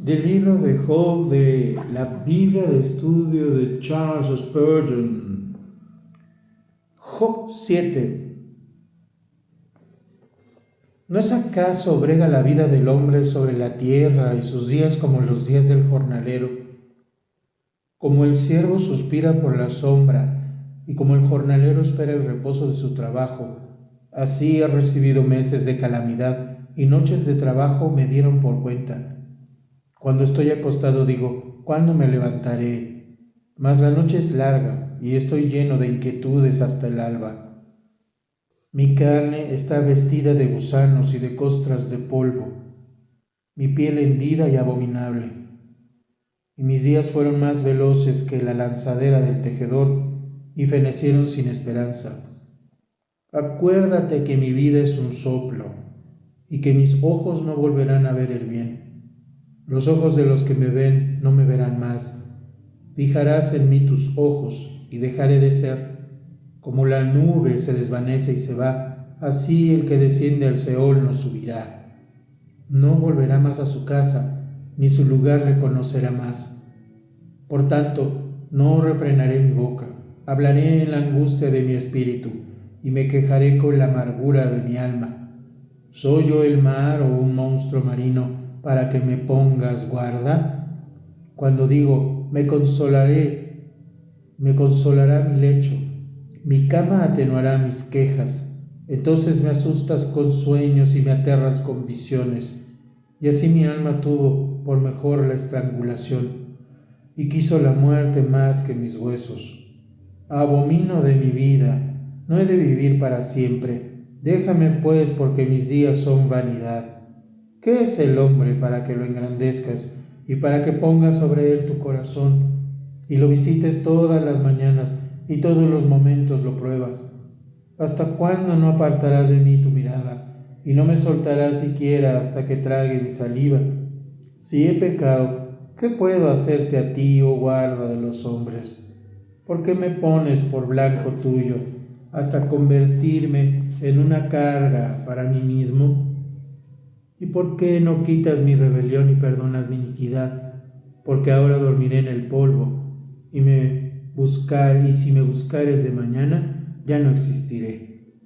Del libro de Job de la Biblia de estudio de Charles Spurgeon. Job 7. ¿No es acaso brega la vida del hombre sobre la tierra y sus días como los días del jornalero? Como el siervo suspira por la sombra y como el jornalero espera el reposo de su trabajo, así he recibido meses de calamidad y noches de trabajo me dieron por cuenta. Cuando estoy acostado digo, ¿cuándo me levantaré? Mas la noche es larga y estoy lleno de inquietudes hasta el alba. Mi carne está vestida de gusanos y de costras de polvo, mi piel hendida y abominable. Y mis días fueron más veloces que la lanzadera del tejedor y fenecieron sin esperanza. Acuérdate que mi vida es un soplo y que mis ojos no volverán a ver el bien. Los ojos de los que me ven no me verán más. Fijarás en mí tus ojos y dejaré de ser. Como la nube se desvanece y se va, así el que desciende al Seol no subirá. No volverá más a su casa, ni su lugar le conocerá más. Por tanto, no refrenaré mi boca, hablaré en la angustia de mi espíritu, y me quejaré con la amargura de mi alma. ¿Soy yo el mar o un monstruo marino para que me pongas guarda? Cuando digo, me consolará mi lecho, mi cama atenuará mis quejas. Entonces me asustas con sueños y me aterras con visiones. Y así mi alma tuvo por mejor la estrangulación, y quiso la muerte más que mis huesos. Abomino de mi vida, no he de vivir para siempre. Déjame pues, porque mis días son vanidad. ¿Qué es el hombre para que lo engrandezcas y para que pongas sobre él tu corazón y lo visites todas las mañanas y todos los momentos lo pruebas? ¿Hasta cuándo no apartarás de mí tu mirada y no me soltarás siquiera hasta que trague mi saliva? Si he pecado, ¿qué puedo hacerte a ti, oh guarda de los hombres? ¿Por qué me pones por blanco tuyo hasta convertirme en una carga para mí mismo? ¿Y por qué no quitas mi rebelión y perdonas mi iniquidad? Porque ahora dormiré en el polvo, y si me buscares de mañana, ya no existiré.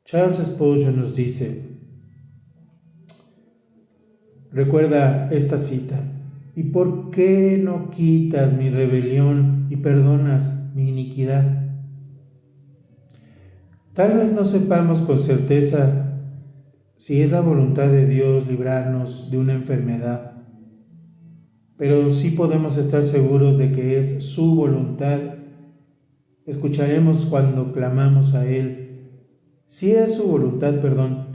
Charles Spurgeon nos dice, recuerda esta cita, ¿y por qué no quitas mi rebelión y perdonas mi iniquidad? Tal vez no sepamos con certeza si es la voluntad de Dios librarnos de una enfermedad, pero sí podemos estar seguros de que es su voluntad. Escucharemos cuando clamamos a Él. Sí es su voluntad,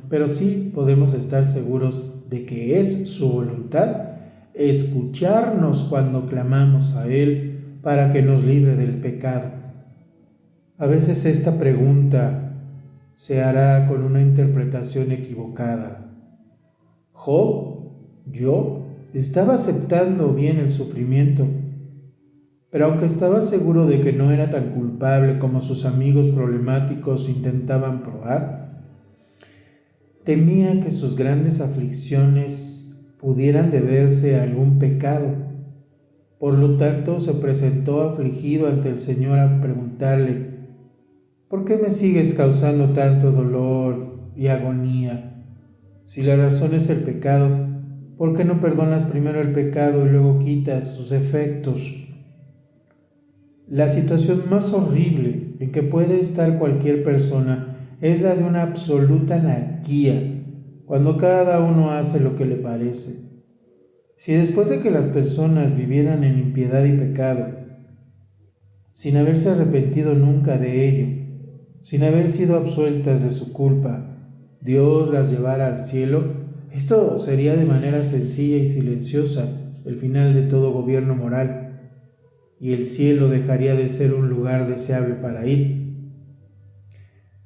pero sí podemos estar seguros de que es su voluntad escucharnos cuando clamamos a Él para que nos libre del pecado. A veces esta pregunta se hará con una interpretación equivocada. Job, estaba aceptando bien el sufrimiento, pero aunque estaba seguro de que no era tan culpable como sus amigos problemáticos intentaban probar, temía que sus grandes aflicciones pudieran deberse a algún pecado. Por lo tanto, se presentó afligido ante el Señor a preguntarle, ¿por qué me sigues causando tanto dolor y agonía? Si la razón es el pecado, ¿por qué no perdonas primero el pecado y luego quitas sus efectos? La situación más horrible en que puede estar cualquier persona es la de una absoluta anarquía, cuando cada uno hace lo que le parece. Si después de que las personas vivieran en impiedad y pecado, sin haberse arrepentido nunca de ello, sin haber sido absueltas de su culpa, Dios las llevara al cielo, esto sería de manera sencilla y silenciosa el final de todo gobierno moral, y el cielo dejaría de ser un lugar deseable para ir.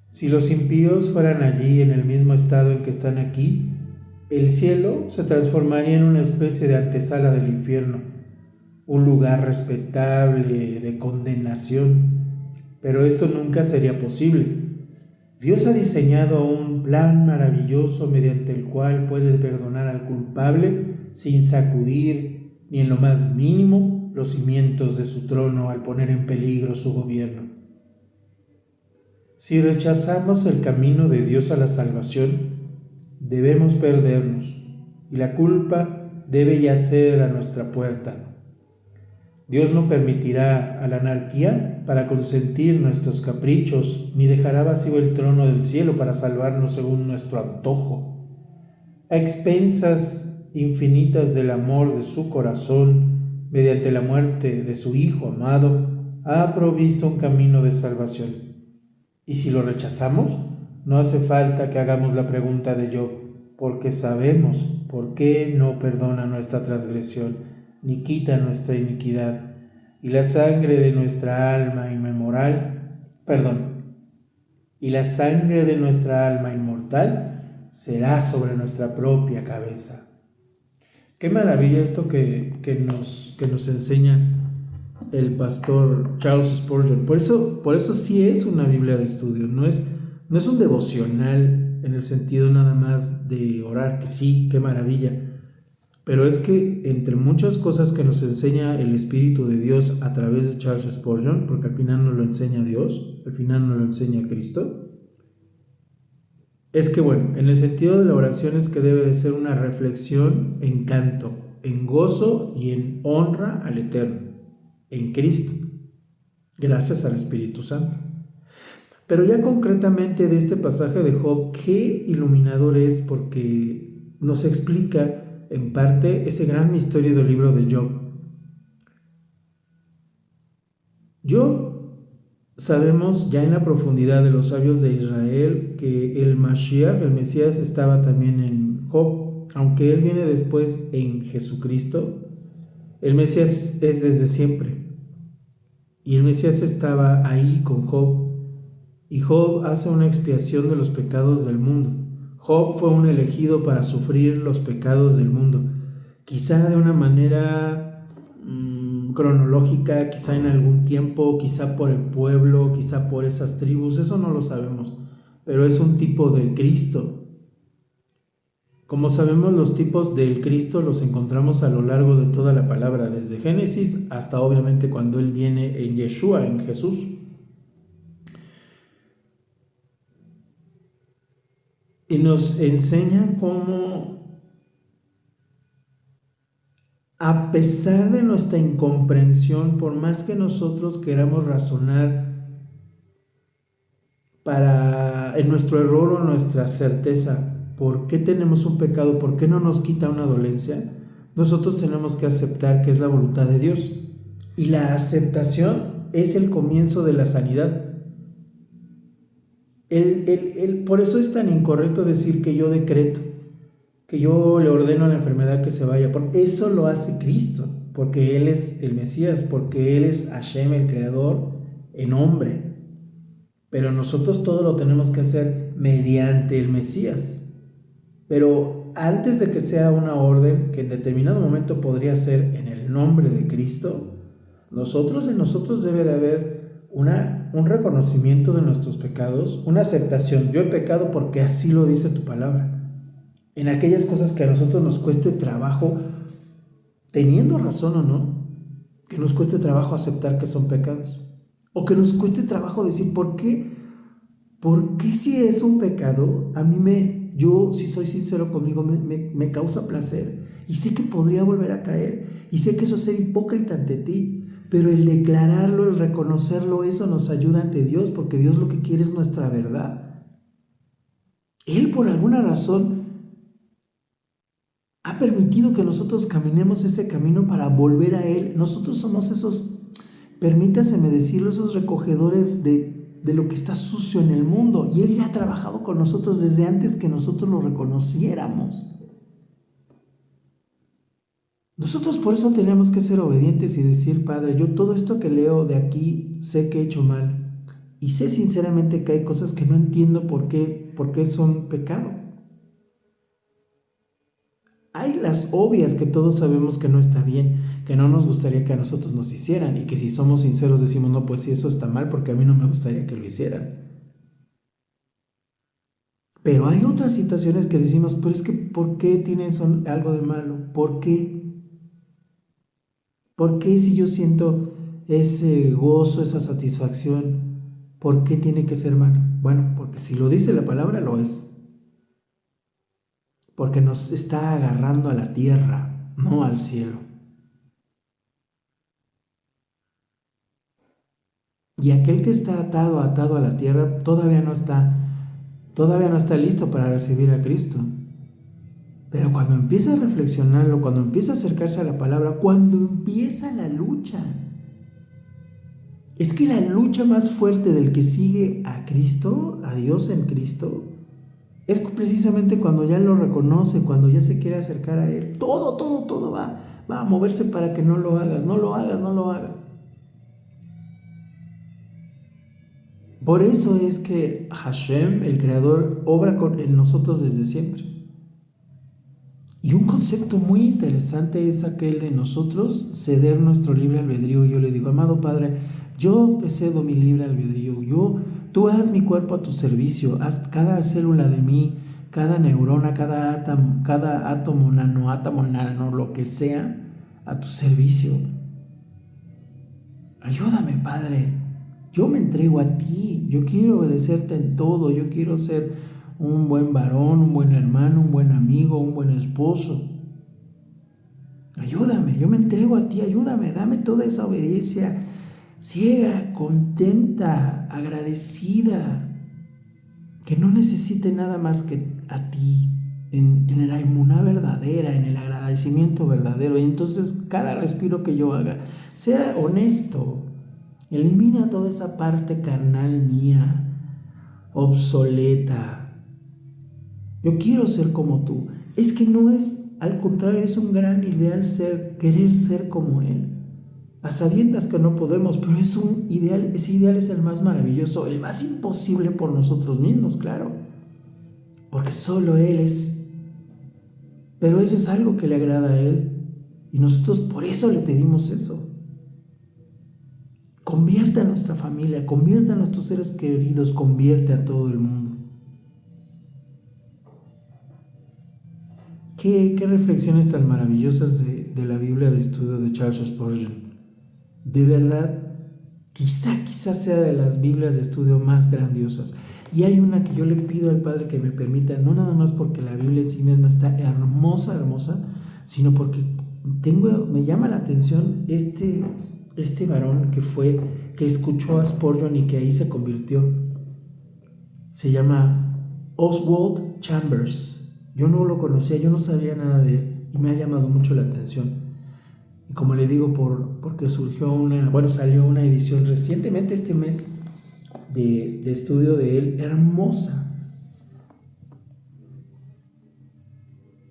Si los impíos fueran allí en el mismo estado en que están aquí, el cielo se transformaría en una especie de antesala del infierno, un lugar respetable de condenación. Pero esto nunca sería posible. Dios ha diseñado un un plan maravilloso mediante el cual puede perdonar al culpable sin sacudir ni en lo más mínimo los cimientos de su trono al poner en peligro su gobierno. Si rechazamos el camino de Dios a la salvación, debemos perdernos y la culpa debe yacer a nuestra puerta. Dios no permitirá a la anarquía para consentir nuestros caprichos, ni dejará vacío el trono del cielo para salvarnos según nuestro antojo. A expensas infinitas del amor de su corazón, mediante la muerte de su Hijo amado, ha provisto un camino de salvación. Y si lo rechazamos, no hace falta que hagamos la pregunta de Job, porque sabemos por qué no perdona nuestra transgresión, ni quita nuestra iniquidad, y la sangre de nuestra alma inmortal será sobre nuestra propia cabeza. Qué maravilla esto que nos enseña el pastor Charles Spurgeon. Por eso sí es una Biblia de estudio, no es un devocional en el sentido nada más de orar, que sí, qué maravilla. Pero es que entre muchas cosas que nos enseña el Espíritu de Dios a través de Charles Spurgeon, porque al final nos lo enseña Dios, al final nos lo enseña Cristo, es que en el sentido de la oración es que debe de ser una reflexión en canto, en gozo y en honra al Eterno, en Cristo, gracias al Espíritu Santo. Pero ya concretamente de este pasaje de Job, qué iluminador es, porque nos explica en parte ese gran misterio del libro de Job. Sabemos ya en la profundidad de los sabios de Israel que el Mashiach, el Mesías, estaba también en Job, aunque él viene después en Jesucristo. El Mesías es desde siempre y el Mesías estaba ahí con Job, y Job hace una expiación de los pecados del mundo. Job fue un elegido para sufrir los pecados del mundo, quizá de una manera cronológica, quizá en algún tiempo, quizá por el pueblo, quizá por esas tribus, eso no lo sabemos, pero es un tipo de Cristo. Como sabemos, los tipos del Cristo los encontramos a lo largo de toda la palabra, desde Génesis hasta obviamente cuando Él viene en Yeshua, en Jesús. Y nos enseña cómo, a pesar de nuestra incomprensión, por más que nosotros queramos razonar en nuestro error o nuestra certeza, ¿por qué tenemos un pecado? ¿Por qué no nos quita una dolencia? Nosotros tenemos que aceptar que es la voluntad de Dios. Y la aceptación es el comienzo de la sanidad. Por eso es tan incorrecto decir que yo decreto, que yo le ordeno a la enfermedad que se vaya, porque eso lo hace Cristo, porque Él es el Mesías, porque Él es Hashem, el Creador, en hombre. Pero nosotros todo lo tenemos que hacer mediante el Mesías. Pero antes de que sea una orden, que en determinado momento podría ser en el nombre de Cristo, en nosotros debe de haber un reconocimiento de nuestros pecados, una aceptación. Yo he pecado porque así lo dice tu palabra. En aquellas cosas que a nosotros nos cueste trabajo, teniendo razón o no, que nos cueste trabajo aceptar que son pecados, o que nos cueste trabajo decir ¿por qué si es un pecado? Yo si soy sincero conmigo, me causa placer, y sé que podría volver a caer, y sé que eso es ser hipócrita ante ti, pero el declararlo, el reconocerlo, eso nos ayuda ante Dios, porque Dios lo que quiere es nuestra verdad. Él por alguna razón ha permitido que nosotros caminemos ese camino para volver a Él. Nosotros somos esos, permítaseme decirlo, esos recogedores de lo que está sucio en el mundo, y Él ya ha trabajado con nosotros desde antes que nosotros lo reconociéramos. Nosotros por eso tenemos que ser obedientes y decir: Padre, yo todo esto que leo de aquí sé que he hecho mal, y sé sinceramente que hay cosas que no entiendo por qué son pecado. Hay las obvias que todos sabemos que no está bien, que no nos gustaría que a nosotros nos hicieran, y que si somos sinceros decimos: no, pues sí, eso está mal, porque a mí no me gustaría que lo hicieran. Pero hay otras situaciones que decimos, pero es que ¿por qué tiene eso algo de malo? ¿Por qué? ¿Por qué si yo siento ese gozo, esa satisfacción, por qué tiene que ser malo? Bueno, porque si lo dice la palabra, lo es. Porque nos está agarrando a la tierra, no al cielo. Y aquel que está atado a la tierra, todavía no está listo para recibir a Cristo. Pero cuando empieza a reflexionarlo, cuando empieza a acercarse a la palabra, cuando empieza la lucha, es que la lucha más fuerte del que sigue a Cristo, a Dios en Cristo, es precisamente cuando ya lo reconoce, cuando ya se quiere acercar a Él. Todo va a moverse para que no lo hagas, no lo hagas, no lo hagas. Por eso es que Hashem, el Creador, obra en nosotros desde siempre. Y un concepto muy interesante es aquel de nosotros ceder nuestro libre albedrío. Yo le digo, amado Padre, yo te cedo mi libre albedrío. Tú haz mi cuerpo a tu servicio, haz cada célula de mí, cada neurona, cada átomo, nanoátomo, lo que sea, a tu servicio. Ayúdame, Padre. Yo me entrego a ti. Yo quiero obedecerte en todo. Yo quiero ser un buen varón, un buen hermano, un buen amigo, un buen esposo. Ayúdame, yo me entrego a ti, ayúdame, dame toda esa obediencia ciega, contenta, agradecida, que no necesite nada más que a ti, en la emuná verdadera, en el agradecimiento verdadero. Y entonces cada respiro que yo haga, sea honesto, elimina toda esa parte carnal mía, obsoleta. Yo quiero ser como tú. Es que no es, al contrario, es un gran ideal querer ser como Él. A sabiendas que no podemos, pero es un ideal, ese ideal es el más maravilloso, el más imposible por nosotros mismos, claro. Porque solo Él es. Pero eso es algo que le agrada a Él. Y nosotros por eso le pedimos eso. Convierte a nuestra familia, convierte a nuestros seres queridos, convierte a todo el mundo. ¿Qué reflexiones tan maravillosas de la Biblia de estudio de Charles Spurgeon? De verdad, quizá sea de las Biblias de estudio más grandiosas. Y hay una que yo le pido al Padre que me permita, no nada más porque la Biblia en sí misma está hermosa, sino porque me llama la atención este varón que escuchó a Spurgeon y que ahí se convirtió. Se llama Oswald Chambers. Yo no lo conocía, yo no sabía nada de él y me ha llamado mucho la atención. Y como le digo, porque salió una edición recientemente este mes de estudio de él, hermosa.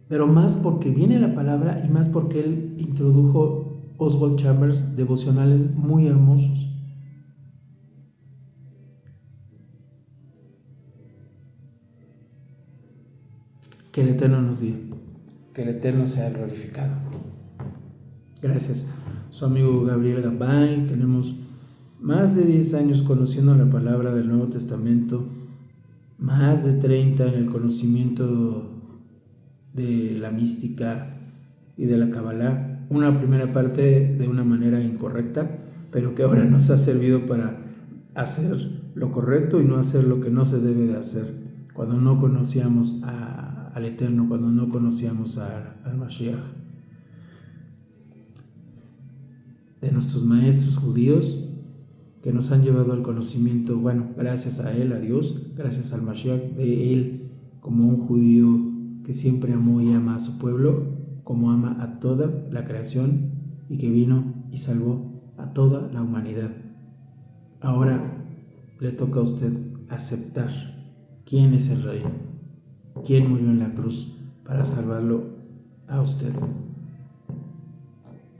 Pero más porque viene la palabra y más porque él introdujo, Oswald Chambers, devocionales muy hermosos. Que el Eterno nos guíe, que el Eterno sea glorificado. Gracias, su amigo Gabriel Gabay. Tenemos más de 10 años conociendo la palabra del Nuevo Testamento, más de 30 en el conocimiento de la mística y de la Kabbalah. Una primera parte de una manera incorrecta, pero que ahora nos ha servido para hacer lo correcto y no hacer lo que no se debe de hacer. Cuando no conocíamos al Eterno, cuando no conocíamos al Mashiach. De nuestros maestros judíos que nos han llevado al conocimiento, gracias a Él, a Dios, gracias al Mashiach, de Él como un judío que siempre amó y ama a su pueblo, como ama a toda la creación y que vino y salvó a toda la humanidad. Ahora le toca a usted aceptar quién es el Rey, quién murió en la cruz para salvarlo a usted.